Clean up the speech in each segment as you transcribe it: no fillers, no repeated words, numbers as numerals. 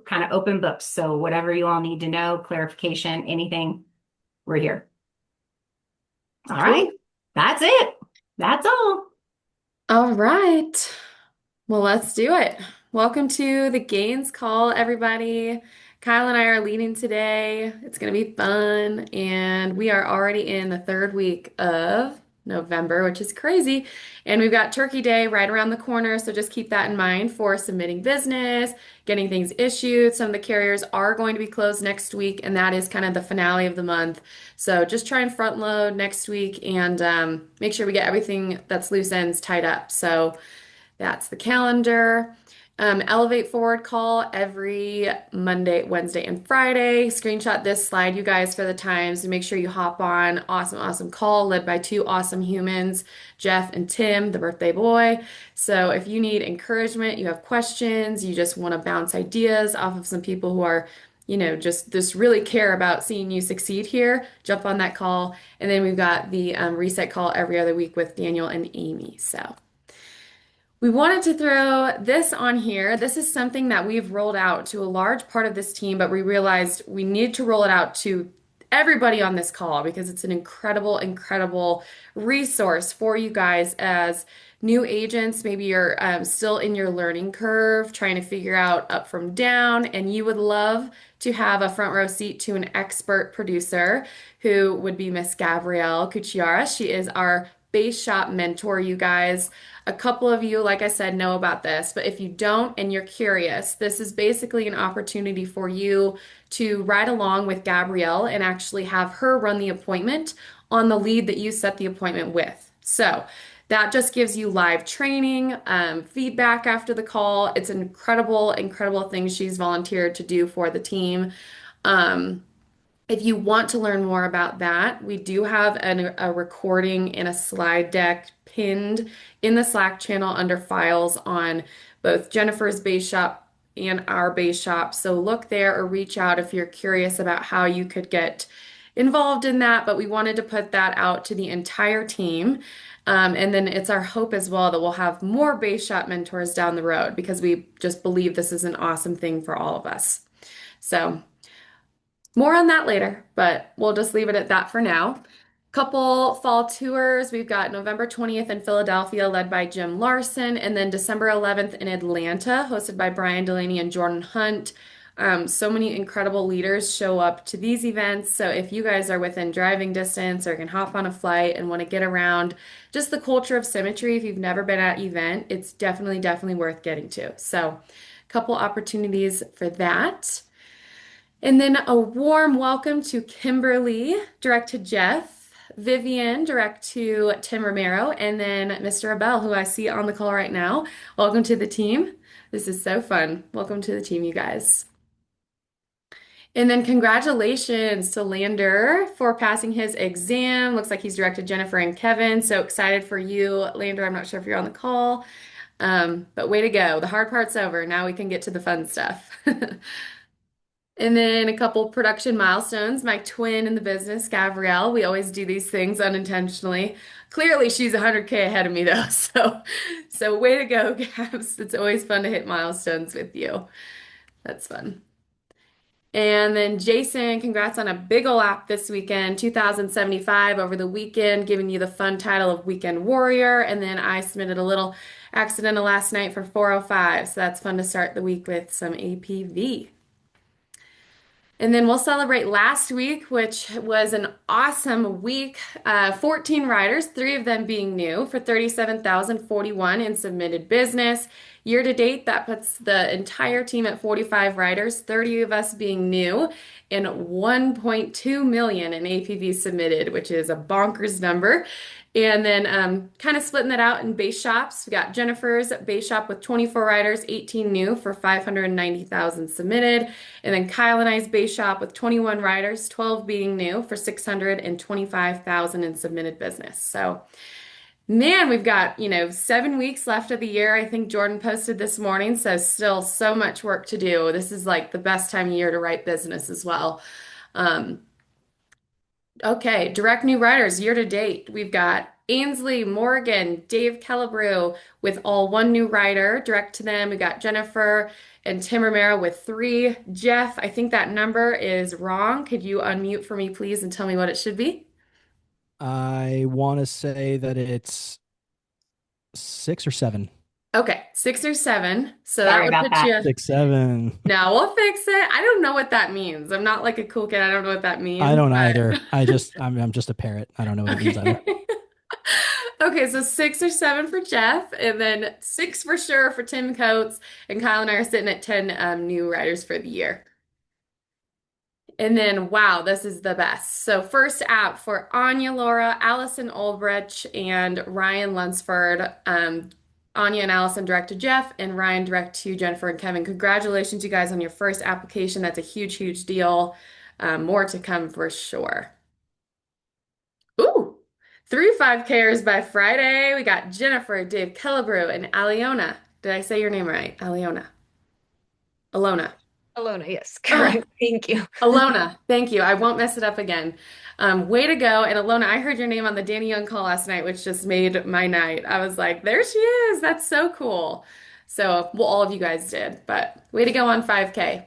kind of open books. So whatever you all need to know, clarification, anything, we're here. All right. Cool. That's it. That's all. All right. Well, let's do it. Welcome to the Gains Call, everybody. Kyle and I are leading today. It's going to be fun. And we are already in the third week of November, which is crazy. And we've got Turkey Day right around the corner. So just keep that in mind for submitting business, getting things issued. Some of the carriers are going to be closed next week, and that is kind of the finale of the month. So just try and front load next week and make sure we get everything that's loose ends tied up. So that's the calendar. Elevate Forward call every Monday, Wednesday, and Friday. Screenshot this slide, you guys, for the times and make sure you hop on. Awesome, awesome call led by two awesome humans, Jeff and Tim, the birthday boy. So if you need encouragement, you have questions, you just want to bounce ideas off of some people who are just really care about seeing you succeed here, jump on that call. And then we've got the reset call every other week with Daniel and Amy. So we wanted to throw this on here. This is something that we've rolled out to a large part of this team, but we realized we need to roll it out to everybody on this call because it's an incredible, incredible resource for you guys as new agents. Maybe you're still in your learning curve, trying to figure out up from down, and you would love to have a front row seat to an expert producer who would be Miss Gabrielle Cucciara. She is our base shop mentor, you guys. A couple of you, like I said, know about this, but if you don't and you're curious, this is basically an opportunity for you to ride along with Gabrielle and actually have her run the appointment on the lead that you set the appointment with. So that just gives you live training, feedback after the call. It's an incredible, incredible thing she's volunteered to do for the team. Um, if you want to learn more about that, we do have a recording and a slide deck pinned in the Slack channel under files on both Jennifer's base shop and our base shop. So look there or reach out if you're curious about how you could get involved in that. But we wanted to put that out to the entire team. And then it's our hope as well that we'll have more base shop mentors down the road because we just believe this is an awesome thing for all of us. So more on that later, but we'll just leave it at that for now. Couple fall tours. We've got November 20th in Philadelphia, led by Jim Larson, and then December 11th in Atlanta, hosted by Brian Delaney and Jordan Hunt. So many incredible leaders show up to these events. So if you guys are within driving distance or can hop on a flight and want to get around just the culture of symmetry, if you've never been at an event, it's definitely, definitely worth getting to. So a couple opportunities for that. And then a warm welcome to Kimberly, direct to Jeff, Vivian, direct to Tim Romero, and then Mr. Abel, who I see on the call right now. Welcome to the team. This is so fun. Welcome to the team, you guys. And then congratulations to Lander for passing his exam. Looks like he's directed Jennifer and Kevin. So excited for you, Lander. I'm not sure if you're on the call, but way to go. The hard part's over. Now we can get to the fun stuff. And then a couple production milestones. My twin in the business, Gabrielle. We always do these things unintentionally. Clearly, she's 100K ahead of me though. So way to go, Gabs. It's always fun to hit milestones with you. That's fun. And then Jason, congrats on a big ol' app this weekend, 2075 over the weekend, giving you the fun title of Weekend Warrior. And then I submitted a little accidental last night for 405. So that's fun to start the week with some APV. And then we'll celebrate last week, which was an awesome week. 14 riders, three of them being new for 37,041 in submitted business. Year to date, that puts the entire team at 45 riders, 30 of us being new, and 1.2 million in APV submitted, which is a bonkers number. And then kind of splitting that out in base shops. We got Jennifer's base shop with 24 riders, 18 new for 590,000 submitted. And then Kyle and I's base shop with 21 riders, 12 being new for 625,000 in submitted business. So, man, we've got, 7 weeks left of the year. I think Jordan posted this morning, so still so much work to do. This is like the best time of year to write business as well. Um, Okay, direct new writers year to date. We've got Ainsley, Morgan, Dave Kellebrew with all one new rider direct to them. We got Jennifer and Tim Romero with three. Jeff, I think that number is wrong. Could you unmute for me, please, and tell me what it should be? I want to say that it's 6 or 7. Okay, six or seven. So that Sorry would about put that. you. 6, 7. No, we'll fix it. I don't know what that means. I'm not like a cool kid. I don't know what that I means, don't but either. I'm just a parrot. I don't know what it means either. okay. Okay, so six or seven for Jeff, and then six for sure for Tim Coates, and Kyle and I are sitting at 10 new riders for the year. And then, wow, this is the best. So, first app for Anya Laura, Allison Olbrich, and Ryan Lunsford. Anya and Allison direct to Jeff, and Ryan direct to Jennifer and Kevin. Congratulations, you guys, on your first application. That's a huge, huge deal. More to come for sure. Ooh, three 5Kers by Friday. We got Jennifer, Dave Kellebrew, and Aliona. Did I say your name right? Aliona. Alona. Alona, yes, Oh, correct. Thank you. Alona, thank you. I won't mess it up again. Way to go. And Alona, I heard your name on the Danny Young call last night, which just made my night. I was like, there she is. That's so cool. So, well, all of you guys did, but way to go on 5K.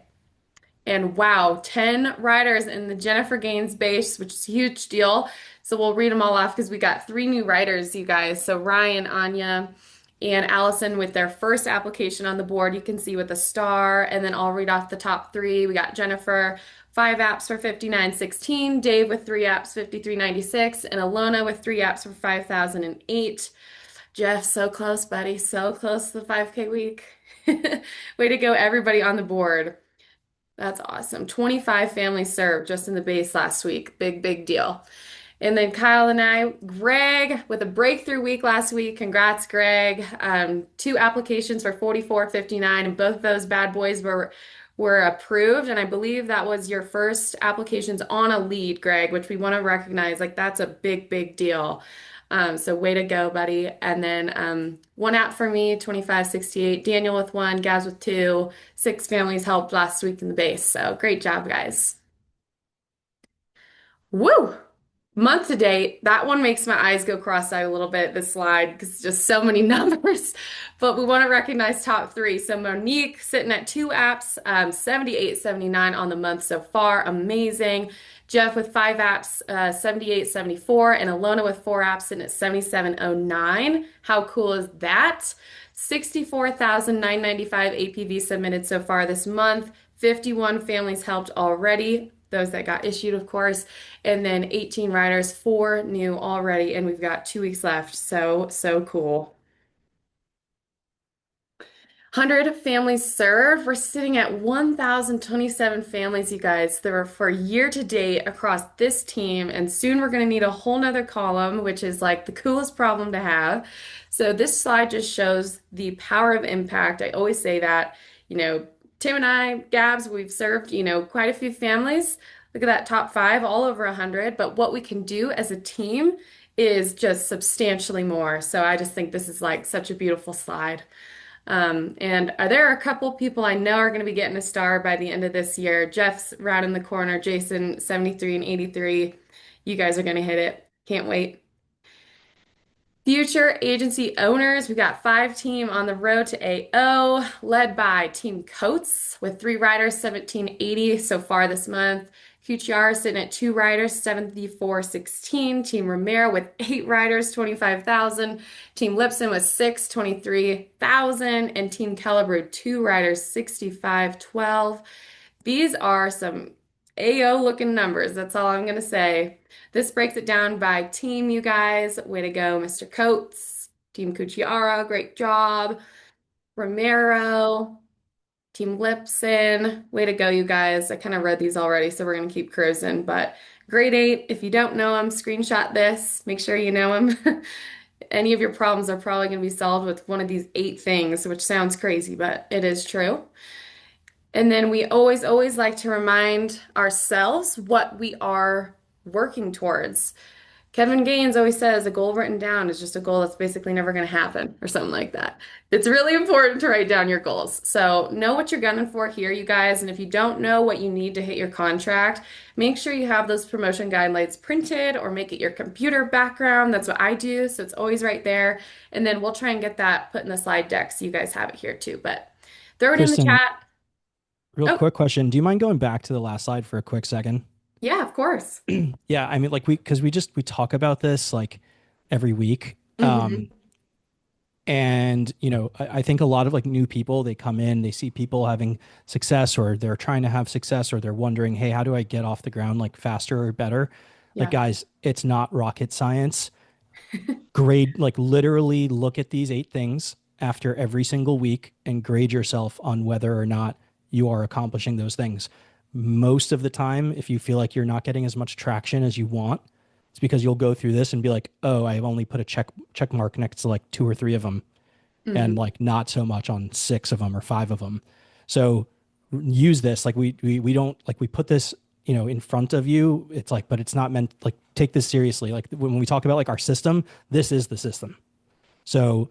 And wow, 10 riders in the Jennifer Gaines base, which is a huge deal. So we'll read them all off because we got three new riders, you guys. So Ryan, Anya, and Allison with their first application on the board. You can see with a star, and then I'll read off the top three. We got Jennifer, 5 apps for 59.16, Dave with 3 apps, 53.96, and Alona with 3 apps for 5,008. Jeff, so close, buddy. So close to the 5K week. Way to go, everybody on the board. That's awesome. 25 families served just in the base last week. Big, big deal. And then Kyle and I, Greg with a breakthrough week last week. Congrats, Greg. 2 applications for 44.59, and both of those bad boys were approved. And I believe that was your first applications on a lead, Greg, which we want to recognize. Like that's a big, big deal. So way to go, buddy. And then 1 app for me, 25.68. Daniel with 1, Gaz with 2. 6 families helped last week in the base. So great job, guys. Woo! Month to date, that one makes my eyes go cross-eyed a little bit, this slide, because it's just so many numbers. But we want to recognize top three. So Monique sitting at 2 apps, 78.79 on the month so far. Amazing. Jeff with 5 apps, 78.74, and Alona with 4 apps sitting at 77.09. How cool is that? 64,995 APV submitted so far this month. 51 families helped already, those that got issued, of course, and then 18 riders, 4 new already, and we've got 2 weeks left. So, so cool. 100 families served. We're sitting at 1,027 families, you guys. There were for year to date across this team, and soon we're going to need a whole nother column, which is like the coolest problem to have. So this slide just shows the power of impact. I always say that, Tim and I, Gabs, we've served, quite a few families. Look at that top 5, all over 100. But what we can do as a team is just substantially more. So I just think this is like such a beautiful slide. And there are a couple people I know are going to be getting a star by the end of this year. Jeff's right in the corner, Jason 73 and 83. You guys are going to hit it. Can't wait. Future agency owners, we got 5 team on the road to AO, led by Team Coates with 3 riders, 1780 so far this month. QTR sitting at 2 riders, 74.16. Team Romero with 8 riders, 25,000. Team Lipson with 6, 23,000. And Team Kellebrew, 2 riders, 65.12. These are some AO looking numbers. That's all I'm going to say. This breaks it down by team, you guys. Way to go, Mr. Coates. Team Cucciara, great job. Romero, Team Lipson, way to go, you guys. I kind of read these already, so we're going to keep cruising. But grade 8, if you don't know them, screenshot this. Make sure you know them. Any of your problems are probably going to be solved with one of these 8 things, which sounds crazy, but it is true. And then we always, always like to remind ourselves what we are working towards. Kevin Gaines always says a goal written down is just a goal that's basically never going to happen or something like that. It's really important to write down your goals. So know what you're gunning for here, you guys. And if you don't know what you need to hit your contract, make sure you have those promotion guidelines printed or make it your computer background. That's what I do. So it's always right there. And then we'll try and get that put in the slide deck so you guys have it here too. But throw it in the Kristen, chat. real Oh, quick question. Do you mind going back to the last slide for a quick second? yeah, of course. Yeah, I mean, like because we talk about this like every week. Hmm. And I think a lot of like new people, they come in, they see people having success, or they're trying to have success, or they're wondering, hey, how do I get off the ground like faster or better? Like, Yeah. guys, it's not rocket science. Grade, like literally look at these 8 things after every single week and grade yourself on whether or not you are accomplishing those things. Most of the time, if you feel like you're not getting as much traction as you want, it's because you'll go through this and be like, oh, I've only put a check mark next to like 2 or 3 of them, and Hmm. like not so much on 6 of them or 5 of them. So use this. Like we don't, like, we put this in front of you. It's like, but it's not meant, like, take this seriously. Like when we talk about like our system, this is the system. So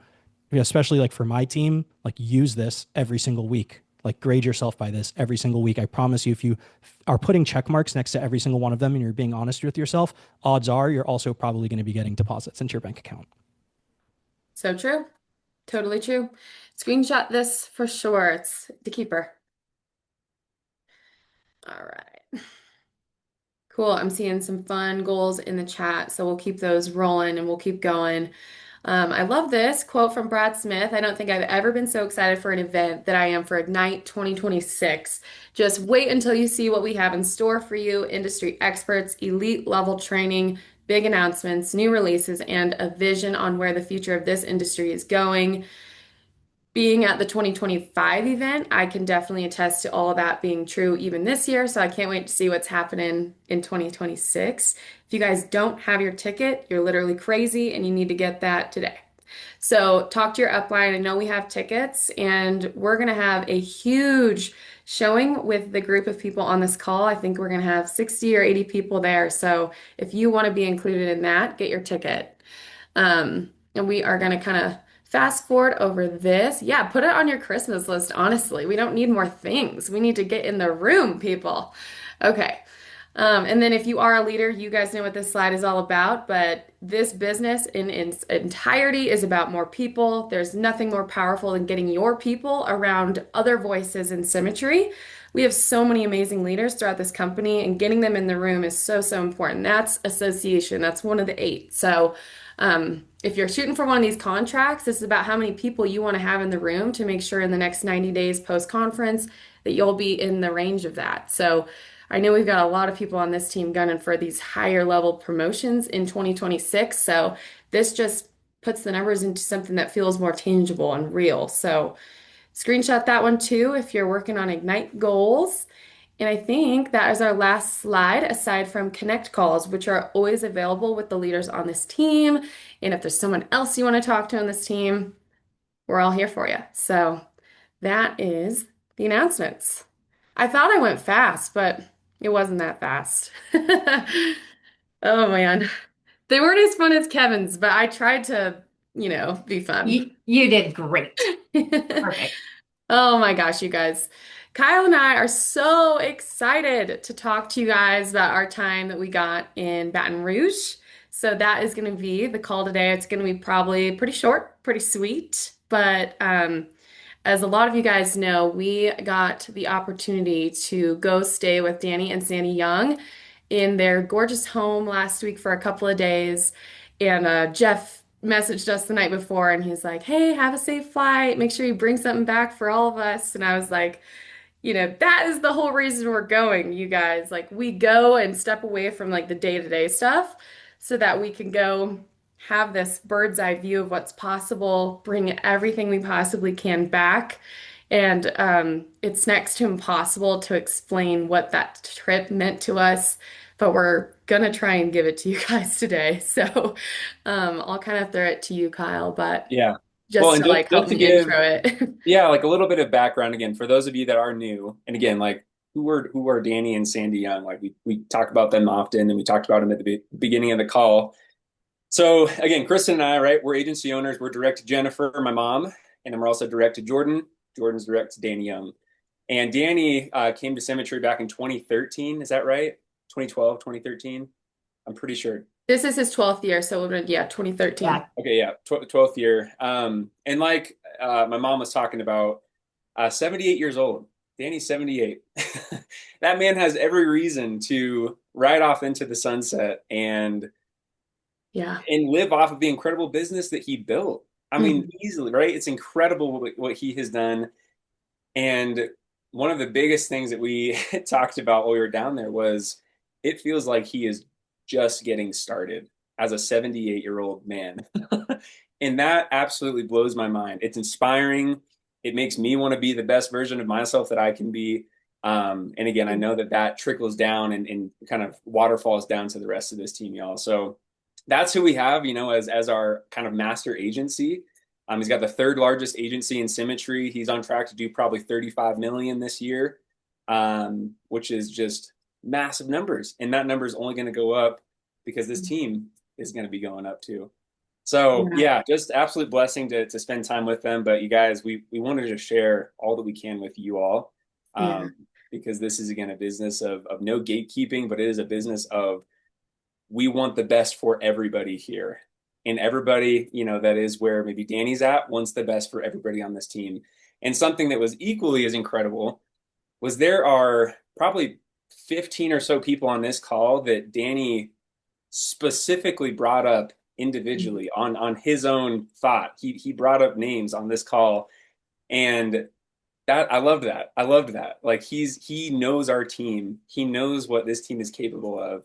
especially like for my team, like use this every single week. Like grade yourself by this every single week. I promise you, if you are putting check marks next to every single one of them and you're being honest with yourself, odds are you're also probably going to be getting deposits into your bank account. So true. Totally true. Screenshot this for sure. It's the keeper. All right. Cool. I'm seeing some fun goals in the chat, so we'll keep those rolling and we'll keep going. I love this quote from Brad Smith. I don't think I've ever been so excited for an event that I am for Ignite 2026. Just wait until you see what we have in store for you. Industry experts, elite level training, big announcements, new releases, and a vision on where the future of this industry is going. Being at the 2025 event, I can definitely attest to all of that being true even this year. So I can't wait to see what's happening in 2026. If you guys don't have your ticket, you're literally crazy and you need to get that today. So talk to your upline. I know we have tickets and we're going to have a huge showing with the group of people on this call. I think we're going to have 60 or 80 people there. So if you want to be included in that, get your ticket. And we are going to kind of fast forward over this. Yeah, put it on your Christmas list, honestly. We don't need more things. We need to get in the room, people. Okay. And then if you are a leader, you guys know what this slide is all about, but this business in its entirety is about more people. There's nothing more powerful than getting your people around other voices in symmetry. We have so many amazing leaders throughout this company, and getting them in the room is so, so important. That's association. That's one of the 8. So, if you're shooting for one of these contracts, this is about how many people you want to have in the room to make sure in the next 90 days post-conference that you'll be in the range of that. So I know we've got a lot of people on this team gunning for these higher level promotions in 2026. So this just puts the numbers into something that feels more tangible and real. So screenshot that one too if you're working on Ignite goals. And I think that is our last slide, aside from connect calls, which are always available with the leaders on this team. And if there's someone else you want to talk to on this team, we're all here for you. So that is the announcements. I thought I went fast, but it wasn't that fast. Oh man. They weren't as fun as Kevin's, but I tried to, be fun. You did great. Perfect. Oh my gosh, you guys. Kyle and I are so excited to talk to you guys about our time that we got in Baton Rouge. So that is going to be the call today. It's going to be probably pretty short, pretty sweet. But as a lot of you guys know, we got the opportunity to go stay with Danny and Sandy Young in their gorgeous home last week for a couple of days. And Jeff messaged us the night before and he's like, hey, have a safe flight. Make sure you bring something back for all of us. And I was like, that is the whole reason we're going, you guys. Like, we go and step away from like the day-to-day stuff so that we can go have this bird's eye view of what's possible, bring everything we possibly can back. And it's next to impossible to explain what that trip meant to us, but we're gonna try and give it to you guys today. So I'll kind of throw it to you, Kyle, but Yeah. Well, just and to like just help to me intro give, it. yeah, like a little bit of background again for those of you that are new, and again, like who are Danny and Sandy Young? Like we talk about them often, and we talked about them at the beginning of the call. So again, Kristen and I, right? We're agency owners. We're direct to Jennifer, my mom, and then we're also direct to Jordan. Jordan's direct to Danny Young. And Danny came to Symmetry back in 2013. Is that right? 2012, 2013. I'm pretty sure. This is his 12th year, so it would have been, yeah, 2013. Yeah. Okay, yeah, 12th year. And like my mom was talking about, 78 years old. Danny's 78. That man has every reason to ride off into the sunset Yeah. and live off of the incredible business that he built. I mean, easily, right? It's incredible what he has done. And one of the biggest things that we talked about while we were down there was it feels like he is just getting started as a 78-year-old man. And that absolutely blows my mind. It's inspiring. It makes me want to be the best version of myself that I can be. And again, I know that that trickles down and kind of waterfalls down to the rest of this team, y'all. So that's who we have, as our kind of master agency. He's got the third largest agency in Symmetry. He's on track to do probably 35 million this year, which is just massive numbers. And that number is only going to go up because this team is going to be going up too. So yeah, just absolute blessing to spend time with them. But you guys, we wanted to share all that we can with you all, because this is again a business of no gatekeeping, but it is a business of we want the best for everybody here. And everybody, that is where maybe Danny's at, wants the best for everybody on this team. And something that was equally as incredible was there are probably 15 or so people on this call that Danny specifically brought up individually on his own thought. He brought up names on this call. And that I loved that. I loved that. Like he knows our team. He knows what this team is capable of.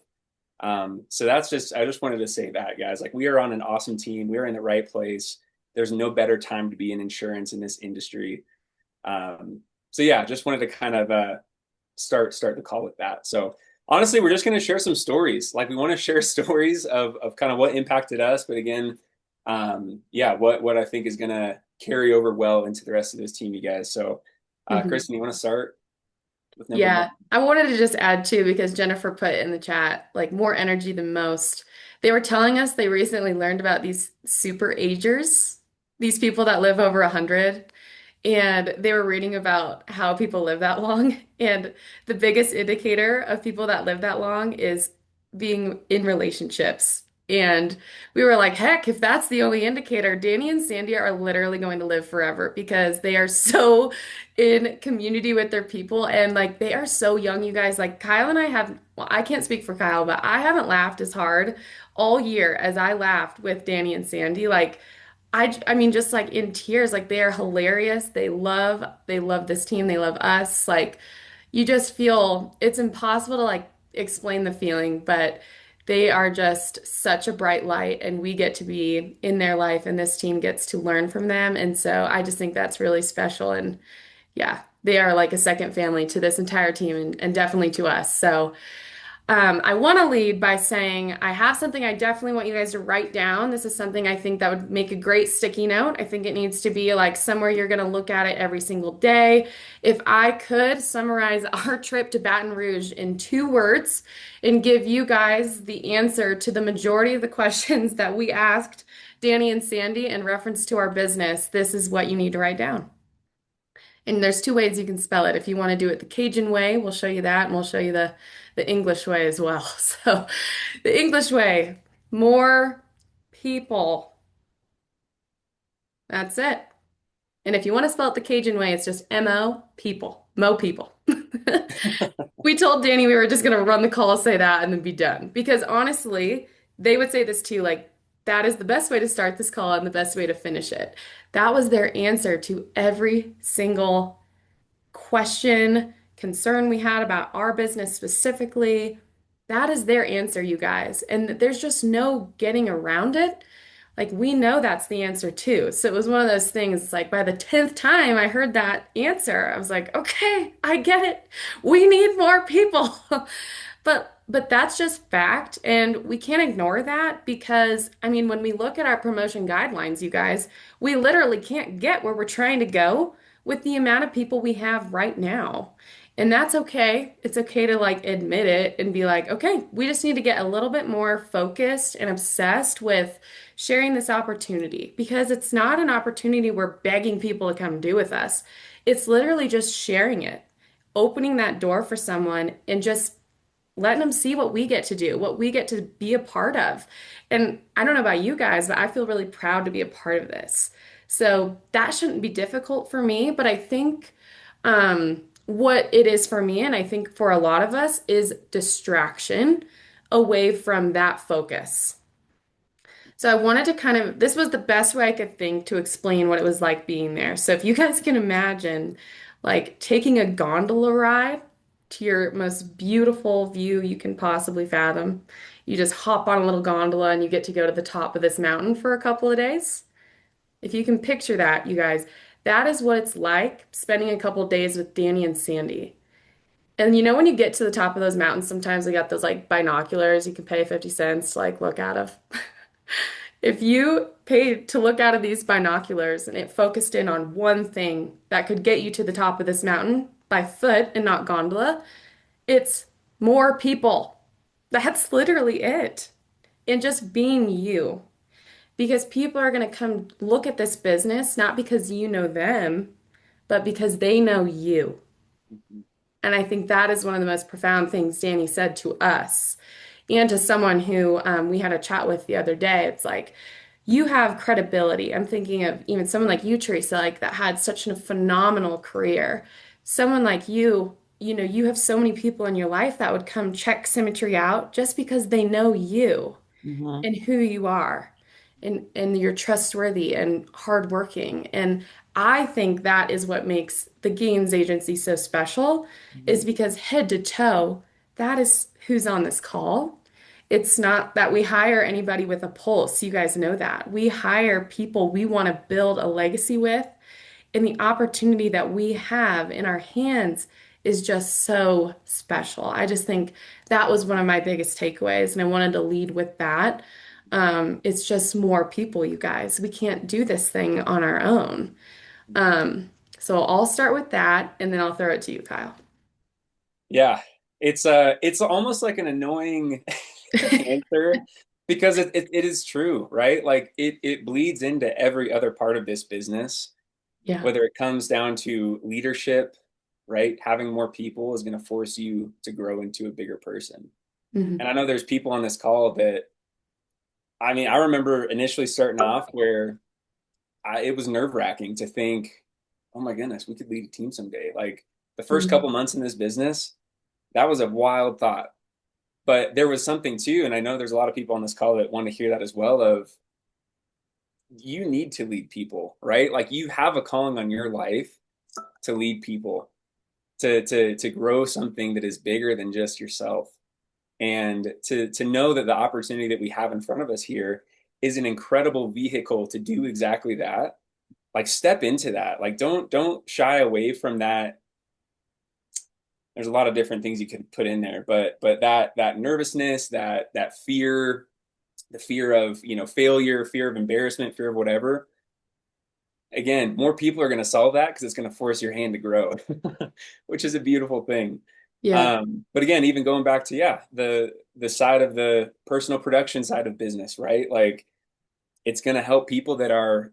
So I just wanted to say that, guys, like we are on an awesome team. We're in the right place. There's no better time to be in insurance in this industry. So yeah, just wanted to kind of start the call with that. So honestly, we're just going to share some stories. Like we want to share stories of kind of what impacted us, but again, what I think is going to carry over well into the rest of this team, you guys. So, Kristen, you want to start with number Yeah, one? I wanted to just add too, because Jennifer put in the chat, like more energy than most. They were telling us they recently learned about these super agers, these people that live over 100. And they were reading about how people live that long. And the biggest indicator of people that live that long is being in relationships. And we were like, heck, if that's the only indicator, Danny and Sandy are literally going to live forever because they are so in community with their people. And like, they are so young, you guys. Like, Kyle and I have, well, I can't speak for Kyle, but I haven't laughed as hard all year as I laughed with Danny and Sandy. Like, I mean, just like in tears, like they are hilarious. They love this team. They love us. Like you just feel it's impossible to like explain the feeling, but they are just such a bright light and we get to be in their life and this team gets to learn from them. And so I just think that's really special. And yeah, they are like a second family to this entire team and definitely to us. So I want to lead by saying I have something I definitely want you guys to write down. This is something I think that would make a great sticky note. I think it needs to be like somewhere you're going to look at it every single day. If I could summarize our trip to Baton Rouge in 2 words and give you guys the answer to the majority of the questions that we asked Danny and Sandy in reference to our business, this is what you need to write down. And there's 2 ways you can spell it. If you want to do it the Cajun way, we'll show you that, and we'll show you the English way as well. So, the English way, more people. That's it. And if you want to spell it the Cajun way, it's just M-O, people. Mo people. We told Danny we were just going to run the call, say that, and then be done. Because honestly, they would say this too, like, that is the best way to start this call and the best way to finish it. That was their answer to every single question, concern we had about our business specifically. That is their answer, you guys. And there's just no getting around it. Like, we know that's the answer too. So it was one of those things, like, by the 10th time I heard that answer, I was like, okay, I get it. We need more people. But that's just fact, and we can't ignore that because, I mean, when we look at our promotion guidelines, you guys, we literally can't get where we're trying to go with the amount of people we have right now. And that's okay. It's okay to like admit it and be like, okay, we just need to get a little bit more focused and obsessed with sharing this opportunity because it's not an opportunity we're begging people to come do with us. It's literally just sharing it, opening that door for someone and just letting them see what we get to do, what we get to be a part of. And I don't know about you guys, but I feel really proud to be a part of this. So that shouldn't be difficult for me, but I think what it is for me, and I think for a lot of us, is distraction away from that focus. So I wanted to kind of, this was the best way I could think to explain what it was like being there. So if you guys can imagine, like taking a gondola ride to your most beautiful view you can possibly fathom, you just hop on a little gondola and you get to go to the top of this mountain for a couple of days. If you can picture that, you guys, that is what it's like spending a couple of days with Danny and Sandy. And you know, when you get to the top of those mountains, sometimes they got those like binoculars you can pay 50 cents to like look out of. If you paid to look out of these binoculars and it focused in on one thing that could get you to the top of this mountain by foot and not gondola, it's more people. That's literally it. And just being you. Because people are going to come look at this business not because you know them, but because they know you. And I think that is one of the most profound things Danny said to us and to someone who we had a chat with the other day. It's like, you have credibility. I'm thinking of even someone like you, Teresa, like that had such a phenomenal career. Someone like you know, you have so many people in your life that would come check Symmetry out just because they know you Mhm. and who you are and you're trustworthy and hardworking. And I think that is what makes the Gaines Agency so special is because head to toe, that is who's on this call. It's not that we hire anybody with a pulse. You guys know that. We hire people we want to build a legacy with, and the opportunity that we have in our hands is just so special. I just think that was one of my biggest takeaways, and I wanted to lead with that. It's just more people, you guys. We can't do this thing on our own. Um, so I'll start with that, and then I'll throw it to you, Kyle. Yeah, it's almost like an annoying answer because it is true, right? Like it bleeds into every other part of this business, Yeah. whether it comes down to leadership, right? Having more people is going to force you to grow into a bigger person. Hmm. And I know there's people on this call that, I mean, I remember initially starting off where it was nerve-wracking to think, oh my goodness, we could lead a team someday. Like the first Hmm. couple months in this business, that was a wild thought. But there was something too, and I know there's a lot of people on this call that want to hear that as well, of you need to lead people, right? Like you have a calling on your life to lead people, to grow something that is bigger than just yourself. And to know that the opportunity that we have in front of us here is an incredible vehicle to do exactly that. Like step into that. Like don't shy away from that. There's a lot of different things you could put in there, but that nervousness, that fear, the fear of, you know, failure, fear of embarrassment, fear of whatever. Again, more people are going to solve that because it's going to force your hand to grow, which is a beautiful thing. Yeah. But again, even going back to, yeah, the side of the personal production side of business, right? Like it's going to help people that are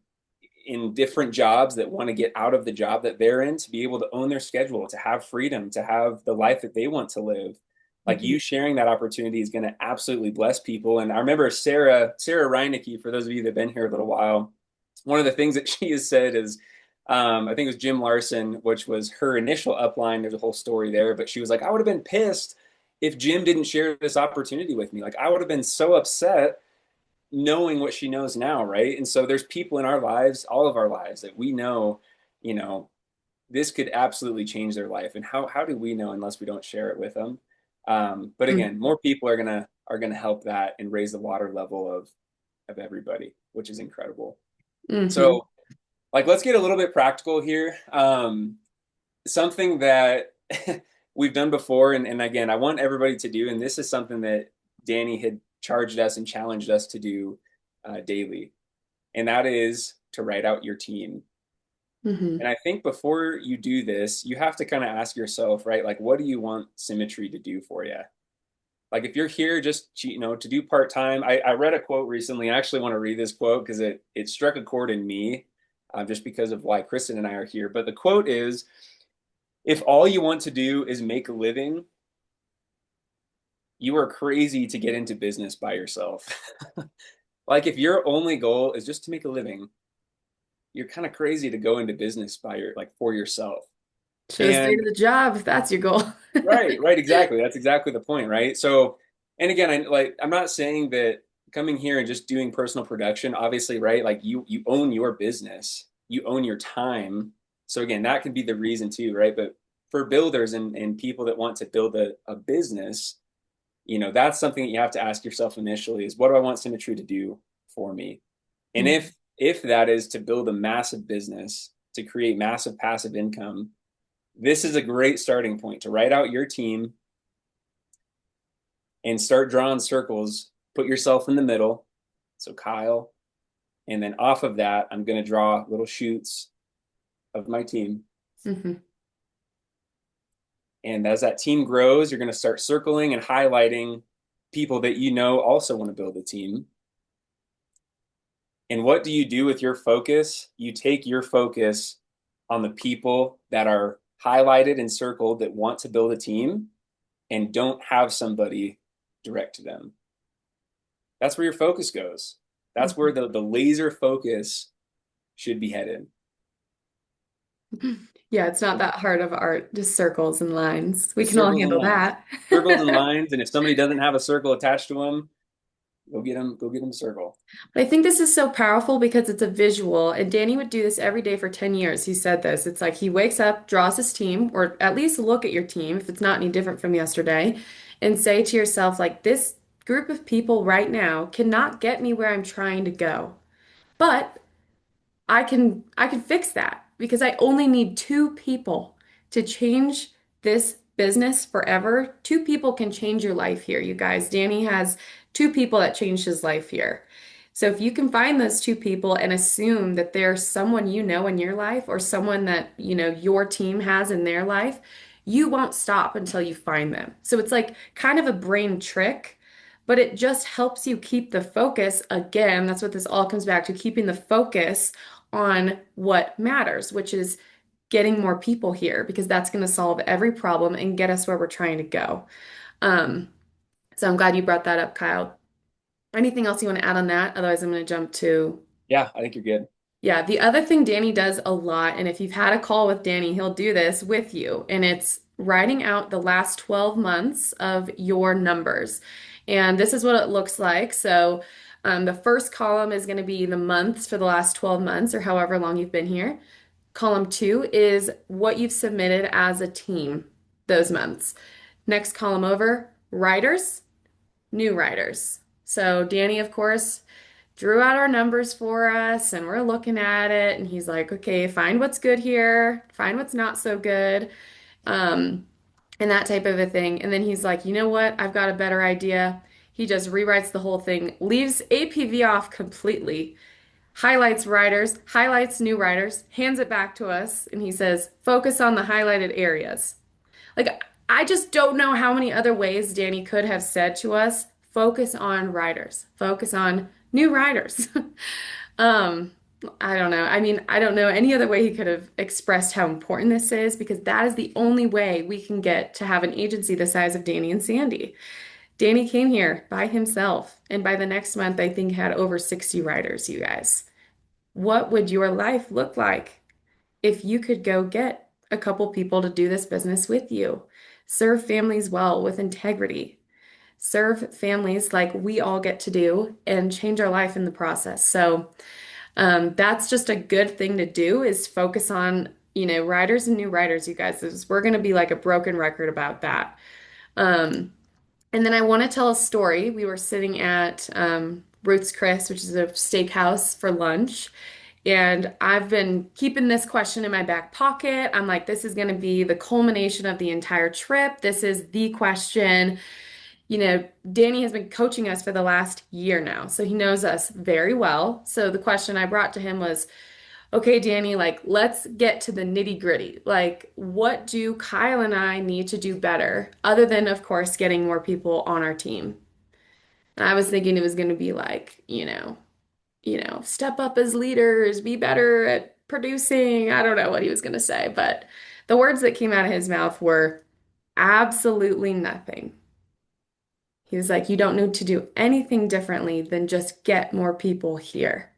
in different jobs that want to get out of the job that they're in to be able to own their schedule, to have freedom, to have the life that they want to live. Like Mhm. you sharing that opportunity is going to absolutely bless people. And I remember Sarah Reinecke, for those of you that have been here a little while, one of the things that she has said is, I think it was Jim Larson, which was her initial upline. There's a whole story there, but she was like, I would have been pissed if Jim didn't share this opportunity with me. Like I would have been so upset knowing what she knows now, right? And so there's people in our lives, all of our lives, that we know, you know, this could absolutely change their life. And how do we know unless we don't share it with them? But again, more people are gonna help that and raise the water level of everybody, which is incredible. Mhm. So like let's get a little bit practical here. Something that we've done before, and again, I want everybody to do, and this is something that Danny had charged us and challenged us to do daily, and that is to write out your team. Hmm. And I think before you do this, you have to kind of ask yourself, right? Like, what do you want symmetry to do for you? Like, if you're here just, to do part-time, I read a quote recently. I actually want to read this quote because it struck a chord in me, just because of why Kristen and I are here. But the quote is, if all you want to do is make a living, you are crazy to get into business by yourself. Like, if your only goal is just to make a living, you're kind of crazy to go into business for yourself. Should have stayed And at the job if that's your goal. right, exactly. That's exactly the point, right? So, and again, I'm not saying that coming here and just doing personal production, obviously, right? Like you own your business, you own your time. So again, that could be the reason too, right? But for builders and people that want to build a business, that's something that you have to ask yourself initially is what do I want Symmetry to do for me? And Mhm. if that is to build a massive business, to create massive passive income, this is a great starting point to write out your team and start drawing circles. Put yourself in the middle. So Kyle, and then off of that, I'm going to draw little shoots of my team. Mhm. And as that team grows, you're going to start circling and highlighting people that also want to build a team. And what do you do with your focus? You take your focus on the people that are highlighted and circled that want to build a team and don't have somebody direct to them. That's where your focus goes. That's where the laser focus should be headed. Yeah, it's not that hard of art, just circles and lines. We Just can all circles and handle lines. that. Circles and lines. And if somebody doesn't have a circle attached to them, go get them a circle. I think this is so powerful because it's a visual, and Danny would do this every day for 10 years. He said this. It's like he wakes up, draws his team, or at least look at your team if it's not any different from yesterday, and say to yourself, like, this group of people right now cannot get me where I'm trying to go. But I can fix that because I only need two people to change this business forever. Two people can change your life here, you guys. Danny has two people that changed his life here. So if you can find those two people and assume that there's someone you know in your life or someone that, your team has in their life, you won't stop until you find them. So it's like kind of a brain trick, but it just helps you keep the focus. Again, that's what this all comes back to, keeping the focus on what matters, which is getting more people here because that's going to solve every problem and get us where we're trying to go. Um, so I'm glad you brought that up, Kyle. Anything else you want to add on that? Otherwise, I'm going to jump to, Yeah, I think you're good. yeah, the other thing Danny does a lot, and if you've had a call with Danny, he'll do this with you, and it's writing out the last 12 months of your numbers. And this is what it looks like. So the first column is going to be the months for the last 12 months or however long you've been here. Column two is what you've submitted as a team those months. Next column over, writers, new writers. So Danny, of course, drew out our numbers for us and we're looking at it and he's like, okay, find what's good here, find what's not so good, um, and that type of a thing. And then he's like, you know what? I've got a better idea. He just rewrites the whole thing, leaves APV off completely, highlights writers, highlights new writers, hands it back to us, and he says, focus on the highlighted areas. Like, I just don't know how many other ways Danny could have said to us, focus on writers, focus on new writers. Um, I don't know. I mean, I don't know any other way he could have expressed how important this is because that is the only way we can get to have an agency the size of Danny and Sandy. Danny came here by himself, and by the next month, I think had over 60 writers, you guys. What would your life look like if you could go get a couple people to do this business with you? Serve families well with integrity. Serve families like we all get to do and change our life in the process. So that's just a good thing to do is focus on, writers and new writers, you guys. We're going to be like a broken record about that. Um, and then I want to tell a story. We were sitting at Ruth's Chris, which is a steakhouse for lunch. And I've been keeping this question in my back pocket. I'm like, this is going to be the culmination of the entire trip. This is the question. Danny has been coaching us for the last year now, so he knows us very well. So the question I brought to him was, okay, Danny, like let's get to the nitty-gritty. Like, what do Kyle and I need to do better, other than, of course, getting more people on our team? And I was thinking it was going to be like, step up as leaders, be better at producing. I don't know what he was going to say, but the words that came out of his mouth were absolutely nothing. He was like, you don't need to do anything differently than just get more people here.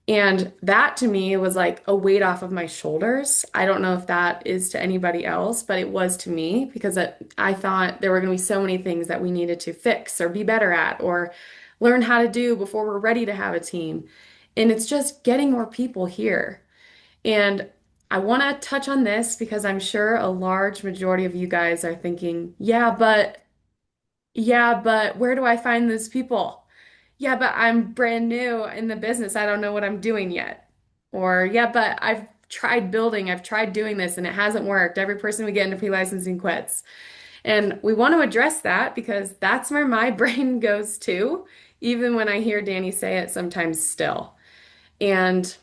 And that to me was like a weight off of my shoulders. I don't know if that is to anybody else, but it was to me because I thought there were going to be so many things that we needed to fix or be better at or learn how to do before we're ready to have a team. And it's just getting more people here. And I want to touch on this because I'm sure a large majority of you guys are thinking, yeah, but where do I find those people? Yeah, but I'm brand new in the business. I don't know what I'm doing yet. Or, yeah, but I've tried doing this and it hasn't worked. Every person we get into pre-licensing quits. And we want to address that because that's where my brain goes to, even when I hear Danny say it sometimes still. And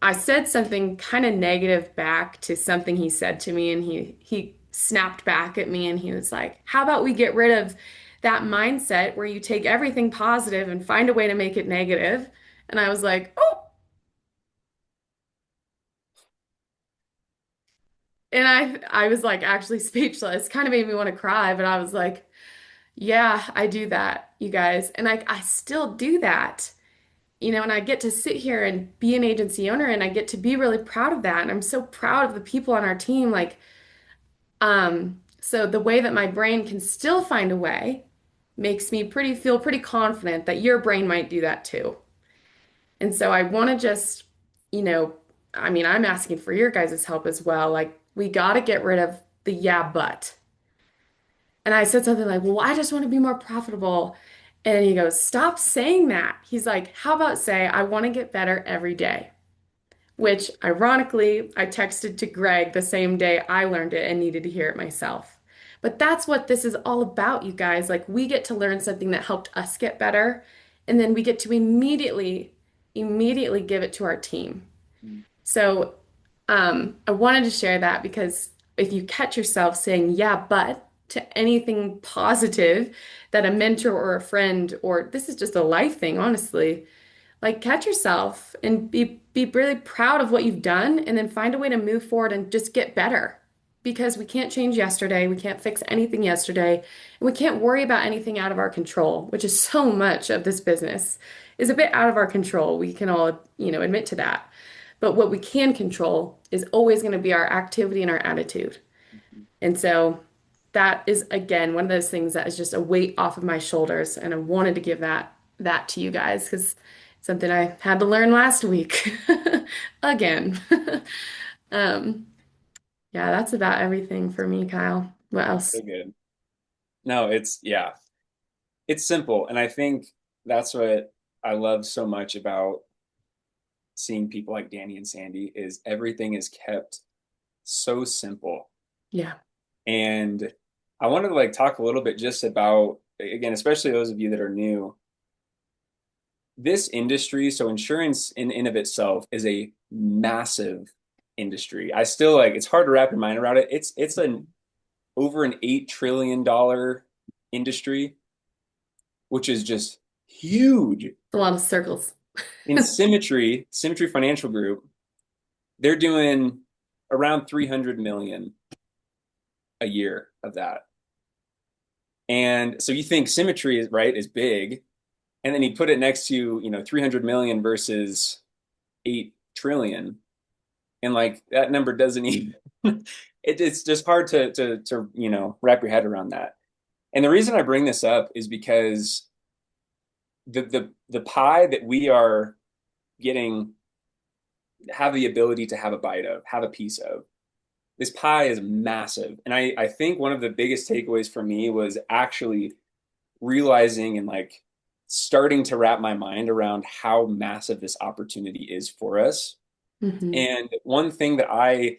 I said something kind of negative back to something he said to me, and he snapped back at me and he was like, "How about we get rid of that mindset where you take everything positive and find a way to make it negative?" And I was like, "Oh." And I was like actually speechless. Kind of made me want to cry, but I was like, "Yeah, I do that, you guys." And I still do that. And I get to sit here and be an agency owner and I get to be really proud of that. And I'm so proud of the people on our team. So the way that my brain can still find a way makes me feel pretty confident that your brain might do that too. And so I want to just, you know, I mean, I'm asking for your guys' help as well. Like, we got to get rid of the yeah, but. And I said something like, well, I just want to be more profitable. And he goes, stop saying that. He's like, how about say, I want to get better every day? Which ironically, I texted to Greg the same day I learned it and needed to hear it myself. But that's what this is all about, you guys. Like, we get to learn something that helped us get better, and then we get to immediately give it to our team. So, I wanted to share that because if you catch yourself saying, yeah, but to anything positive that a mentor or a friend, or this is just a life thing, honestly, like catch yourself and be really proud of what you've done and then find a way to move forward and just get better. Because we can't change yesterday, we can't fix anything yesterday, and we can't worry about anything out of our control, which is so much of this business is a bit out of our control. We can all, admit to that. But what we can control is always going to be our activity and our attitude. And so that is again one of those things that is just a weight off of my shoulders, and I wanted to give that to you guys because something I had to learn last week again. Um, yeah, that's about everything for me, Kyle. What else? So good. No, it's simple. And I think that's what I love so much about seeing people like Danny and Sandy is everything is kept so simple. Yeah. And I wanted to like talk a little bit just about, again, especially those of you that are new, this industry, so insurance in of itself is a massive industry. I still like it's hard to wrap your mind around it. It's an over an $8 trillion industry, which is just huge. A lot of circles. In Symmetry Financial Group, they're doing around 300 million a year of that. And so you think Symmetry is big, and then you put it next to 300 million versus 8 trillion, and like that number doesn't even it's just hard to wrap your head around that. And the reason I bring this up is because the pie that we are getting have the ability to have a bite of, have a piece of. This pie is massive. And I think one of the biggest takeaways for me was actually realizing and like starting to wrap my mind around how massive this opportunity is for us. Mm-hmm. And one thing that I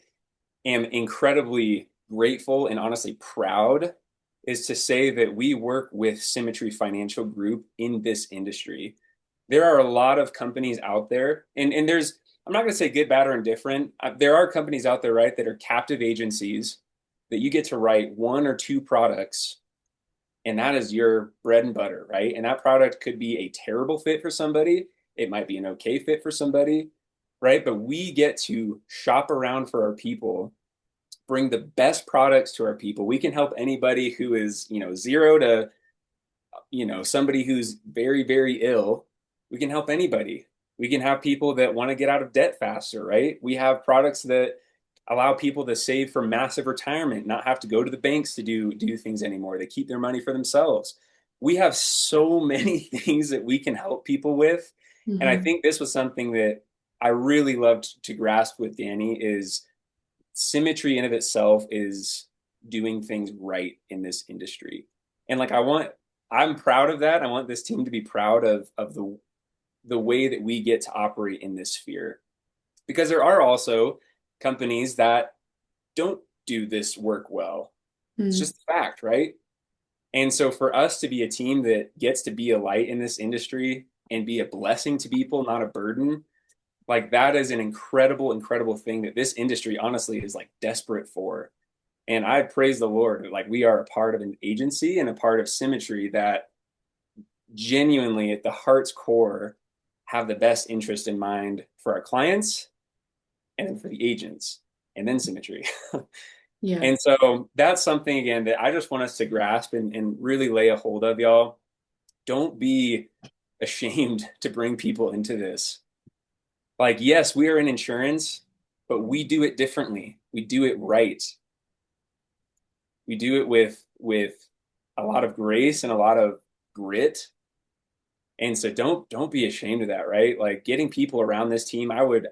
am incredibly grateful and honestly proud is to say that we work with Symmetry Financial Group in this industry. There are a lot of companies out there, and I'm not going to say good, bad, or indifferent. There are companies out there, right, that are captive agencies that you get to write one or two products, and that is your bread and butter, right? And that product could be a terrible fit for somebody. It might be an okay fit for somebody, right? But we get to shop around for our people, bring the best products to our people. We can help anybody who is, zero to, somebody who's very, very ill. We can help anybody. We can have people that want to get out of debt faster, right? We have products that allow people to save for massive retirement, not have to go to the banks to do things anymore. They keep their money for themselves. We have so many things that we can help people with. And I Mhm. think this was something that I really loved to grasp with Danny is symmetry in of itself is doing things right in this industry. And like I'm proud of that. I want this team to be proud of the way that we get to operate in this sphere. Because there are also companies that don't do this work well. It's Mm. just a fact, right? And so for us to be a team that gets to be a light in this industry and be a blessing to people, not a burden, like that is an incredible, incredible thing that this industry honestly is like desperate for. And I praise the Lord, like we are a part of an agency and a part of Symmetry that genuinely at the heart's core have the best interest in mind for our clients and then for the agents and then Symmetry. Yeah. And so that's something again that I just want us to grasp and really lay a hold of, y'all. Don't be ashamed to bring people into this. Like, yes, we are in insurance, but we do it differently. We do it right. We do it with a lot of grace and a lot of grit. And so don't be ashamed of that, right? Like getting people around this team, I would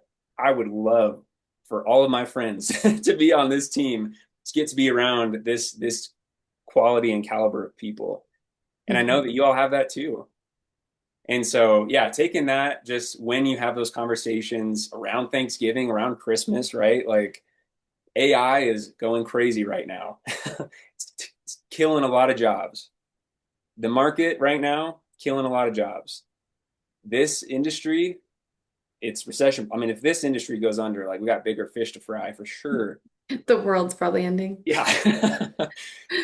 love for all of my friends to be on this team, to get to be around this quality and caliber of people. And I know Mhm. that you all have that too. And so, yeah, taking that just when you have those conversations around Thanksgiving, around Christmas, right? Like AI is going crazy right now. It's killing a lot of jobs. The market right now, killing a lot of jobs. This industry, it's recession. I mean, if this industry goes under, like we got bigger fish to fry for sure. The world's probably ending. Yeah.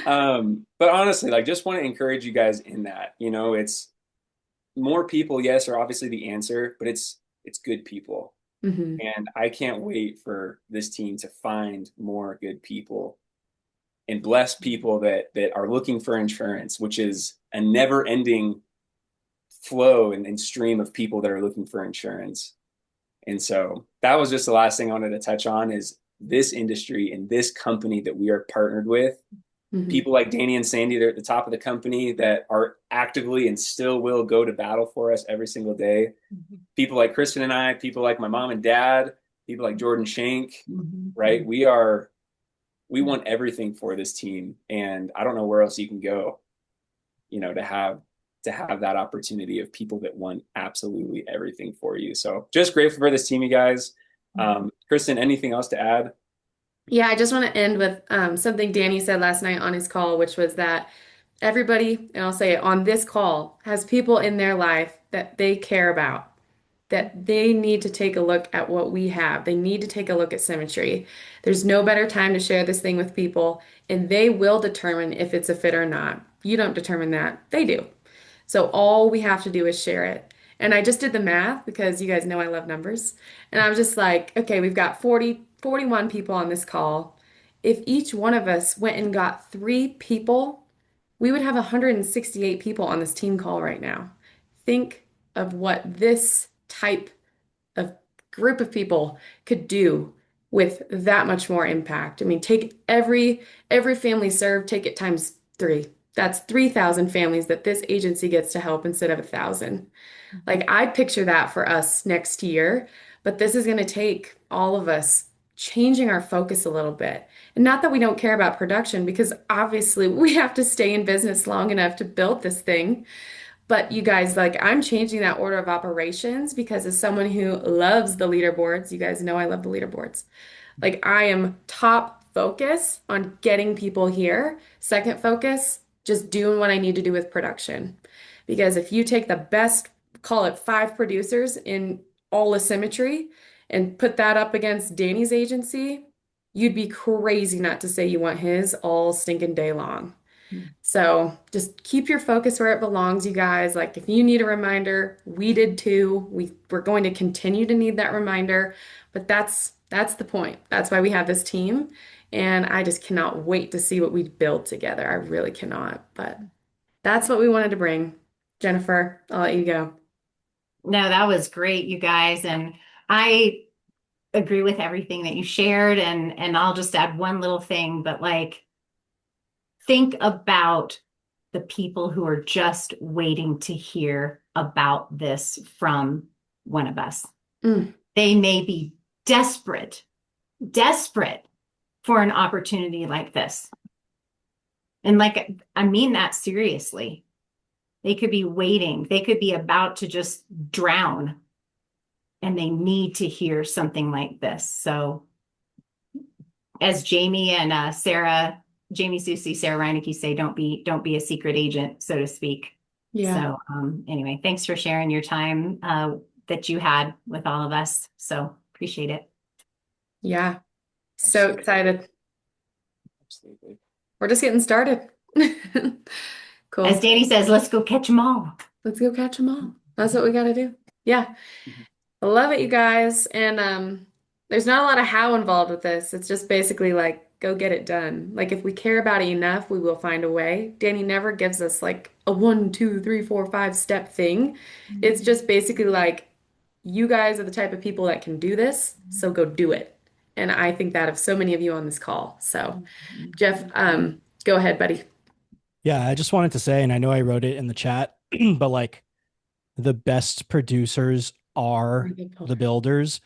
But honestly, like just want to encourage you guys in that, it's more people, yes, are obviously the answer, but it's good people. Hmm. And I can't wait for this team to find more good people and bless people that are looking for insurance, which is a never-ending flow and stream of people that are looking for insurance. And so that was just the last thing I wanted to touch on is this industry and this company that we are partnered with. Hmm. People like Danny and Sandy, they're at the top of the company that are actively and still will go to battle for us every single day. People like Kristen and I, people like my mom and dad, people like Jordan Shank, right? We want everything for this team. And I don't know where else you can go, to have that opportunity of people that want absolutely everything for you. So just grateful for this team, you guys. Kristen, anything else to add? Yeah, I just want to end with something Danny said last night on his call, which was that everybody, and I'll say it on this call, has people in their life that they care about, that they need to take a look at what we have. They need to take a look at Symmetry. There's no better time to share this thing with people, and they will determine if it's a fit or not. You don't determine that, they do. So all we have to do is share it. And I just did the math because you guys know I love numbers. And I was just like, okay, we've got 41 people on this call. If each one of us went and got three people, we would have 168 people on this team call right now. Think of what this type of group of people could do with that much more impact. I mean, take every family served, take it times three. That's 3,000 families that this agency gets to help instead of 1,000. Like I picture that for us next year, but this is going to take all of us changing our focus a little bit. And not that we don't care about production, because obviously we have to stay in business long enough to build this thing. But you guys, like, I'm changing that order of operations because as someone who loves the leaderboards, you guys know I love the leaderboards. Like, I am top focus on getting people here. Second focus, just doing what I need to do with production. Because if you take the best, call it five producers in all of Symmetry, and put that up against Danny's agency, you'd be crazy not to say you want his all stinking day long. So just keep your focus where it belongs, you guys. Like if you need a reminder, we did too. We're going to continue to need that reminder, but that's the point. That's why we have this team. And I just cannot wait to see what we build together. I really cannot. But that's what we wanted to bring. Jennifer, I'll let you go. No, that was great, you guys. And I agree with everything that you shared. And I'll just add one little thing, but like think about the people who are just waiting to hear about this from one of us. Mm, They may be desperate, desperate for an opportunity like this. And like, I mean that seriously. They could be waiting, they could be about to just drown, and they need to hear something like this. So, as Jamie and Sarah, Jamie Susie, Sarah Reineke say, don't be a secret agent, so to speak. yeah. So, anyway, thanks for sharing your time that you had with all of us. So appreciate it. Yeah. So Absolutely. excited. Absolutely. We're just getting started. Cool. As Danny says, let's go catch them all. Let's go catch them all. That's what we got to do. Yeah. I love it, you guys. And there's not a lot of how involved with this. It's just basically like go get it done. Like if we care about it enough, we will find a way. Danny never gives us like a 1, 2, 3, 4, 5 step thing. It's just basically like you guys are the type of people that can do this, so go do it. And I think that of so many of you on this call. So, Jeff, go ahead, buddy. Yeah, I just wanted to say, and I know I wrote it in the chat, but like the best producers are the builders.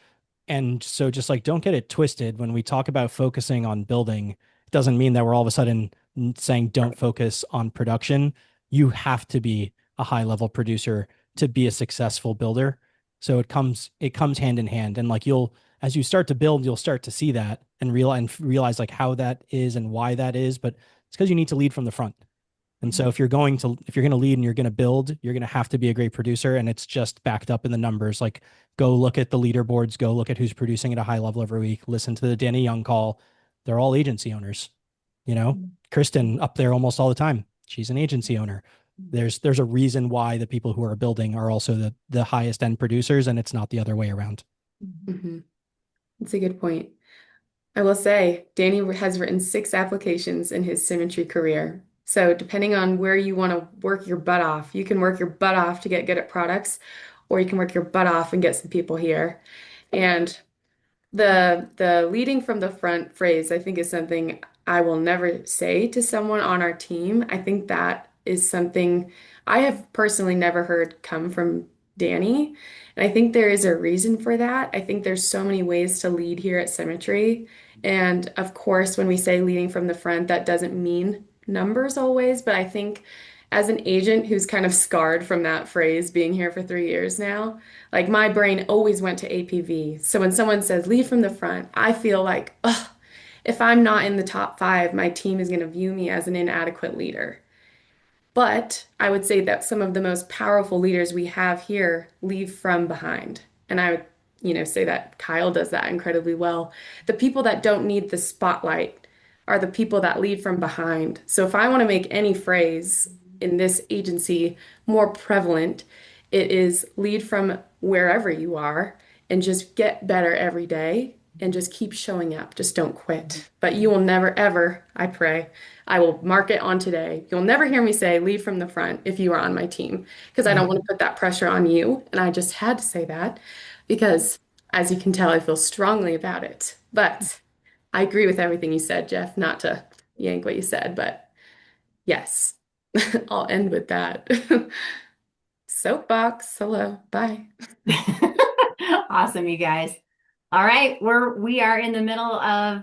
And so just like don't get it twisted when we talk about focusing on building, it doesn't mean that we're all of a sudden saying don't focus on production. You have to be a high level producer to be a successful builder. So it comes hand in hand. And like you'll as you start to build, you'll start to see that and realize like how that is and why that is. But it's because you need to lead from the front. And so if you're going to lead and you're going to build, you're going to have to be a great producer. And it's just backed up in the numbers. Like go look at the leaderboards, go look at who's producing at a high level every week, listen to the Danny Young call. They're all agency owners, you know, Kristen up there almost all the time. She's an agency owner. There's a reason why the people who are building are also the highest end producers, and it's not the other way around. Mm-hmm. That's a good point. I will say, Danny has written 6 applications in his Symmetry career. So depending on where you want to work your butt off, you can work your butt off to get good at products, or you can work your butt off and get some people here. And the leading from the front phrase, I think, is something I will never say to someone on our team. I think that is something I have personally never heard come from Danny. And I think there is a reason for that. I think there's so many ways to lead here at Symmetry. And of course, when we say leading from the front, that doesn't mean numbers always, but I think as an agent who's kind of scarred from that phrase being here for 3 years now, like my brain always went to APV. So when someone says lead from the front, I feel like, ugh, if I'm not in the top 5, my team is going to view me as an inadequate leader. But I would say that some of the most powerful leaders we have here leave from behind. And I would, say that Kyle does that incredibly well. The people that don't need the spotlight are the people that lead from behind. So if I want to make any phrase in this agency more prevalent, it is lead from wherever you are and just get better every day and just keep showing up. Just don't quit. But you will never, ever, I pray, I will mark it on today. You'll never hear me say lead from the front if you are on my team because I don't want to put that pressure on you. And I just had to say that because, as you can tell, I feel strongly about it. But I agree with everything you said, Jeff, not to yank what you said, but yes, I'll end with that. Soapbox. Hello. Bye. Awesome, you guys. All right, we are in the middle of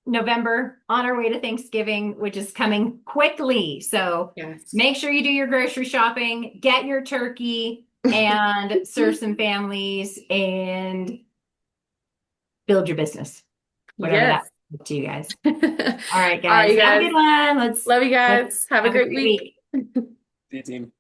November, on our way to Thanksgiving, which is coming quickly. So Yes. make sure you do your grocery shopping, get your turkey, and serve some families and build your business. Whatever Yes. that's to you guys. All All right, right, guys. Have a good one. Love you guys. Have a great week. See you, team.